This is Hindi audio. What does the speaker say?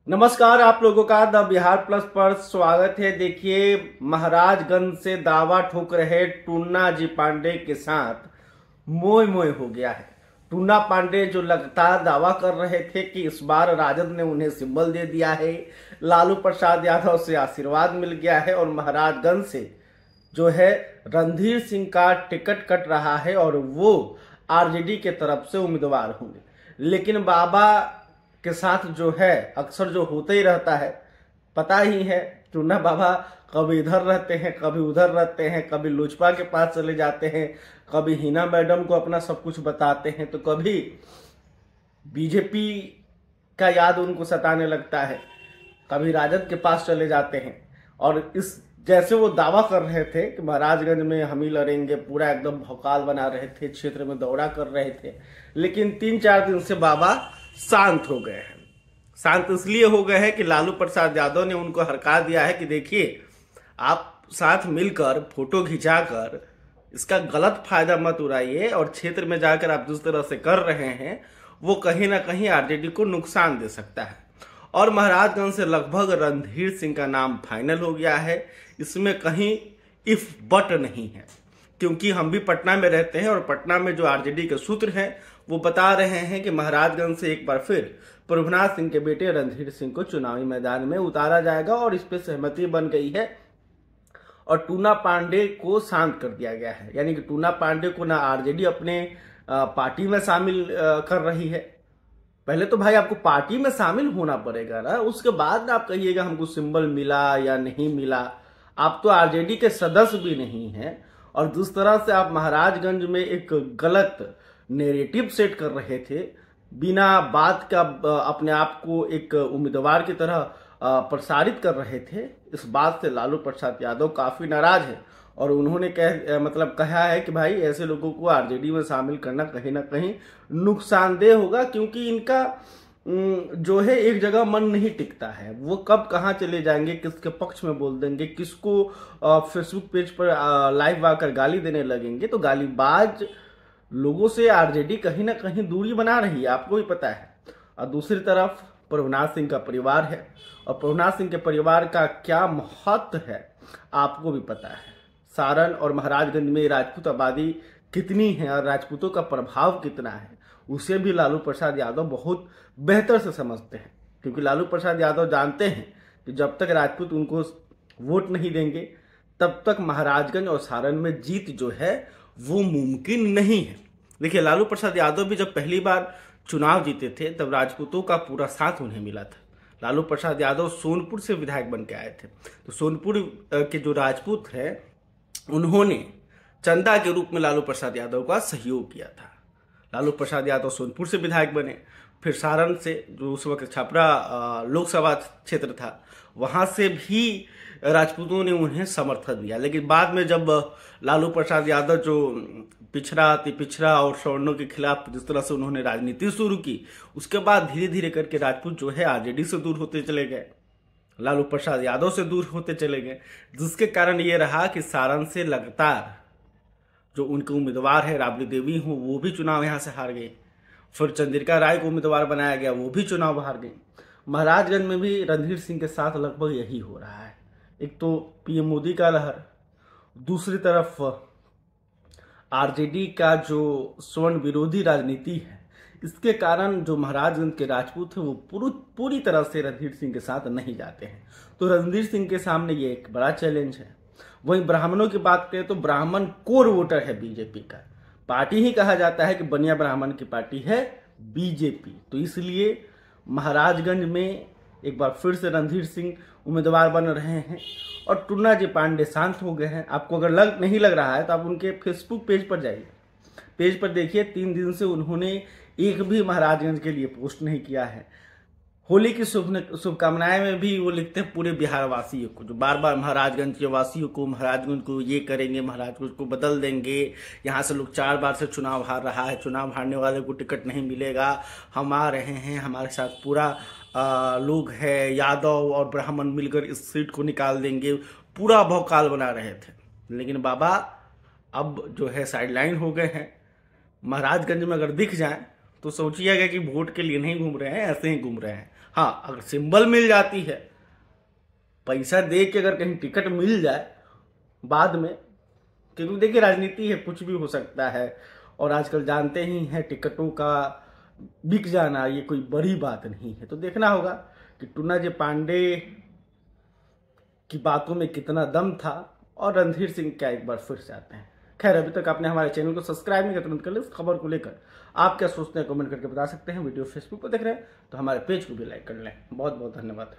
नमस्कार, आप लोगों का द बिहार प्लस पर स्वागत है। देखिए, महाराजगंज से दावा ठोक रहे टूना जी पांडे के साथ मोय मोय हो गया है। टूना पांडे जो लगातार दावा कर रहे थे कि इस बार राजद ने उन्हें सिंबल दे दिया है, लालू प्रसाद यादव से आशीर्वाद मिल गया है और महाराजगंज से जो है रणधीर सिंह का टिकट कट रहा है और वो आरजेडी के तरफ से उम्मीदवार होंगे। लेकिन बाबा के साथ जो है अक्सर जो होते ही रहता है, पता ही है, टूना बाबा कभी इधर रहते हैं, कभी उधर रहते हैं, कभी लोजपा के पास चले जाते हैं, कभी हिना मैडम को अपना सब कुछ बताते हैं, तो कभी बीजेपी का याद उनको सताने लगता है, कभी राजद के पास चले जाते हैं। और इस जैसे वो दावा कर रहे थे कि महाराजगंज में हम ही लड़ेंगे, पूरा एकदम भौकाल बना रहे थे, क्षेत्र में दौरा कर रहे थे, लेकिन 3-4 दिन से बाबा शांत हो गए हैं। शांत इसलिए हो गए हैं कि लालू प्रसाद यादव ने उनको हरका दिया है कि देखिए, आप साथ मिलकर फोटो खिंचाकर इसका गलत फायदा मत उड़ाइए और क्षेत्र में जाकर आप जिस तरह से कर रहे हैं वो कहीं ना कहीं आरजेडी को नुकसान दे सकता है। और महाराजगंज से लगभग रणधीर सिंह का नाम फाइनल हो गया है। इसमें कहीं इफ बट नहीं है, क्योंकि हम भी पटना में रहते हैं और पटना में जो आरजेडी के सूत्र हैं वो बता रहे हैं कि महाराजगंज से एक बार फिर प्रभुनाथ सिंह के बेटे रणधीर सिंह को चुनावी मैदान में उतारा जाएगा और इस पर सहमति बन गई है और टूना पांडे को शांत कर दिया गया है। यानी कि टूना पांडे को ना आरजेडी अपने पार्टी में शामिल कर रही है। पहले तो भाई आपको पार्टी में शामिल होना पड़ेगा ना, उसके बाद ना आप कहिएगा हमको सिंबल मिला या नहीं मिला। आप तो आरजेडी के सदस्य भी नहीं हैं और जिस तरह से आप महाराजगंज में एक गलत नैरेटिव सेट कर रहे थे, बिना बात का अपने आप को एक उम्मीदवार की तरह प्रसारित कर रहे थे, इस बात से लालू प्रसाद यादव काफी नाराज है और उन्होंने कहा है कि भाई ऐसे लोगों को आरजेडी में शामिल करना कहीं ना कहीं नुकसानदेह होगा, क्योंकि इनका जो है एक जगह मन नहीं टिकता है। वो कब कहाँ चले जाएंगे, किसके पक्ष में बोल देंगे, किसको फेसबुक पेज पर लाइव आकर गाली देने लगेंगे। तो गालीबाज लोगों से आरजेडी कहीं ना कहीं दूरी बना रही है, आपको भी पता है। और दूसरी तरफ प्रभुनाथ सिंह का परिवार है और प्रभुनाथ सिंह के परिवार का क्या महत्व है आपको भी पता है। सारण और महाराजगंज में राजपूत आबादी कितनी है और राजपूतों का प्रभाव कितना है, उसे भी लालू प्रसाद यादव बहुत बेहतर से समझते हैं, क्योंकि लालू प्रसाद यादव जानते हैं कि जब तक राजपूत उनको वोट नहीं देंगे तब तक महाराजगंज और सारण में जीत जो है वो मुमकिन नहीं है। देखिए, लालू प्रसाद यादव भी जब पहली बार चुनाव जीते थे तब राजपूतों का पूरा साथ उन्हें मिला था। लालू प्रसाद यादव सोनपुर से विधायक बन के आए थे, तो सोनपुर के जो राजपूत हैं उन्होंने चंदा के रूप में लालू प्रसाद यादव का सहयोग किया था। लालू प्रसाद यादव सोनपुर से विधायक बने, फिर सारण से जो उस वक्त छपरा लोकसभा क्षेत्र था वहां से भी राजपूतों ने उन्हें समर्थन दिया। लेकिन बाद में जब लालू प्रसाद यादव जो पिछड़ा, अति पिछड़ा और सवर्णों के खिलाफ जिस तरह से उन्होंने राजनीति शुरू की, उसके बाद धीरे धीरे करके राजपूत जो है आरजेडी से दूर होते चले गए, लालू प्रसाद यादव से दूर होते चले गए, जिसके कारण ये रहा कि सारण से लगातार जो उनके उम्मीदवार है राबड़ी देवी हो वो भी चुनाव यहाँ से हार गई। फिर चंद्रिका राय को उम्मीदवार बनाया गया, वो भी चुनाव हार गई। महाराजगंज में भी रणधीर सिंह के साथ लगभग यही हो रहा है। एक तो पीएम मोदी का लहर, दूसरी तरफ आरजेडी का जो स्वर्ण विरोधी राजनीति है, इसके कारण जो महाराजगंज के राजपूत हैं वो पूरी तरह से रणधीर सिंह के साथ नहीं जाते हैं। तो रणधीर सिंह के सामने ये एक बड़ा चैलेंज है। वहीं ब्राह्मणों की बात करें तो ब्राह्मण कोर वोटर है बीजेपी का, पार्टी ही कहा जाता है कि बनिया ब्राह्मण की पार्टी है बीजेपी। तो इसलिए महाराजगंज में एक बार फिर से रणधीर सिंह उम्मीदवार बन रहे हैं और टूना जी पांडे शांत हो गए हैं। आपको अगर नहीं लग रहा है तो आप उनके फेसबुक पेज पर जाइए, पेज पर देखिए 3 दिन से उन्होंने एक भी महाराजगंज के लिए पोस्ट नहीं किया है। होली की शुभकामनाएं में भी वो लिखते हैं पूरे बिहार वासियों को, जो बार बार महाराजगंज के वासियों को, महाराजगंज को ये करेंगे, महाराजगंज को बदल देंगे, यहाँ से लोग 4 बार से चुनाव हार रहा है, चुनाव हारने वाले को टिकट नहीं मिलेगा, हम आ रहे हैं, हमारे साथ पूरा लोग है, यादव और ब्राह्मण मिलकर इस सीट को निकाल देंगे, पूरा भौकाल बना रहे थे। लेकिन बाबा अब जो है साइडलाइन हो गए हैं। महाराजगंज में अगर दिख जाए तो सोचिएगा कि वोट के लिए नहीं घूम रहे हैं, ऐसे ही घूम रहे हैं। हाँ, अगर सिंबल मिल जाती है, पैसा दे के अगर कहीं टिकट मिल जाए बाद में, क्योंकि देखिए राजनीति है, कुछ भी हो सकता है। और आजकल जानते ही हैं टिकटों का बिक जाना ये कोई बड़ी बात नहीं है। तो देखना होगा कि टूना जी पांडे की बातों में कितना दम था और रणधीर सिंह क्या एक बार फिर से आते हैं। खैर, अभी तक आपने हमारे चैनल को सब्सक्राइब नहीं किया, तुरंत कर ले। इस खबर को लेकर आप क्या सोचते हैं कमेंट करके बता सकते हैं। वीडियो फेसबुक पर देख रहे हैं तो हमारे पेज को भी लाइक कर लें। बहुत बहुत धन्यवाद।